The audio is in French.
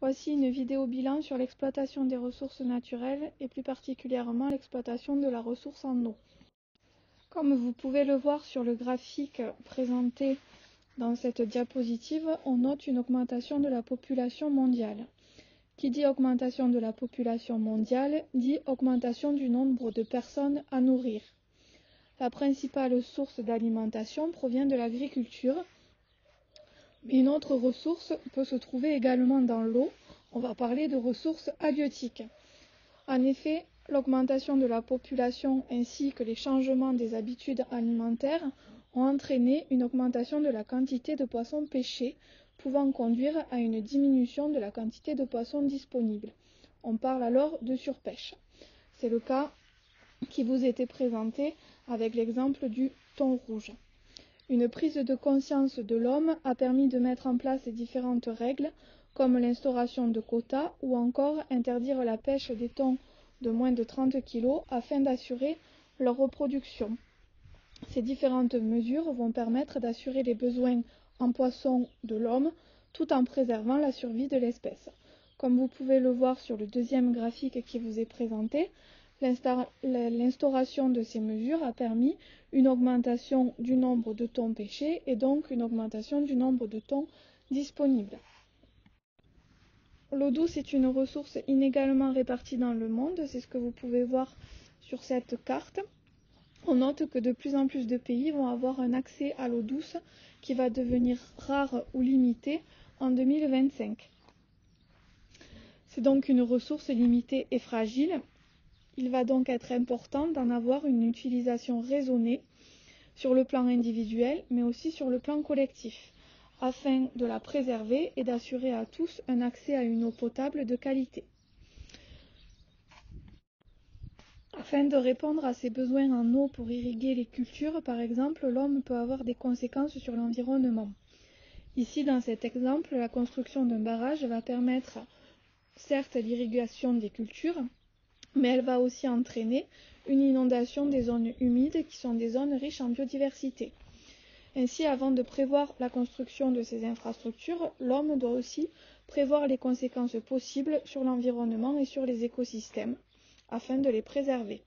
Voici une vidéo bilan sur l'exploitation des ressources naturelles et plus particulièrement l'exploitation de la ressource en eau. Comme vous pouvez le voir sur le graphique présenté dans cette diapositive, on note une augmentation de la population mondiale. Qui dit augmentation de la population mondiale dit augmentation du nombre de personnes à nourrir. La principale source d'alimentation provient de l'agriculture. Une autre ressource peut se trouver également dans l'eau. On va parler de ressources halieutiques. En effet, l'augmentation de la population ainsi que les changements des habitudes alimentaires ont entraîné une augmentation de la quantité de poissons pêchés, pouvant conduire à une diminution de la quantité de poissons disponibles. On parle alors de surpêche. C'est le cas qui vous était présenté avec l'exemple du thon rouge. Une prise de conscience de l'homme a permis de mettre en place différentes règles, comme l'instauration de quotas ou encore interdire la pêche des thons de moins de 30 kg afin d'assurer leur reproduction. Ces différentes mesures vont permettre d'assurer les besoins en poissons de l'homme tout en préservant la survie de l'espèce. Comme vous pouvez le voir sur le deuxième graphique qui vous est présenté, l'instauration de ces mesures a permis une augmentation du nombre de thons pêchés et donc une augmentation du nombre de thons disponibles. L'eau douce est une ressource inégalement répartie dans le monde, c'est ce que vous pouvez voir sur cette carte. On note que de plus en plus de pays vont avoir un accès à l'eau douce qui va devenir rare ou limité en 2025. C'est donc une ressource limitée et fragile. Il va donc être important d'en avoir une utilisation raisonnée sur le plan individuel, mais aussi sur le plan collectif, afin de la préserver et d'assurer à tous un accès à une eau potable de qualité. Afin de répondre à ses besoins en eau pour irriguer les cultures, par exemple, l'homme peut avoir des conséquences sur l'environnement. Ici, dans cet exemple, la construction d'un barrage va permettre, certes, l'irrigation des cultures, mais elle va aussi entraîner une inondation des zones humides qui sont des zones riches en biodiversité. Ainsi, avant de prévoir la construction de ces infrastructures, l'homme doit aussi prévoir les conséquences possibles sur l'environnement et sur les écosystèmes, afin de les préserver.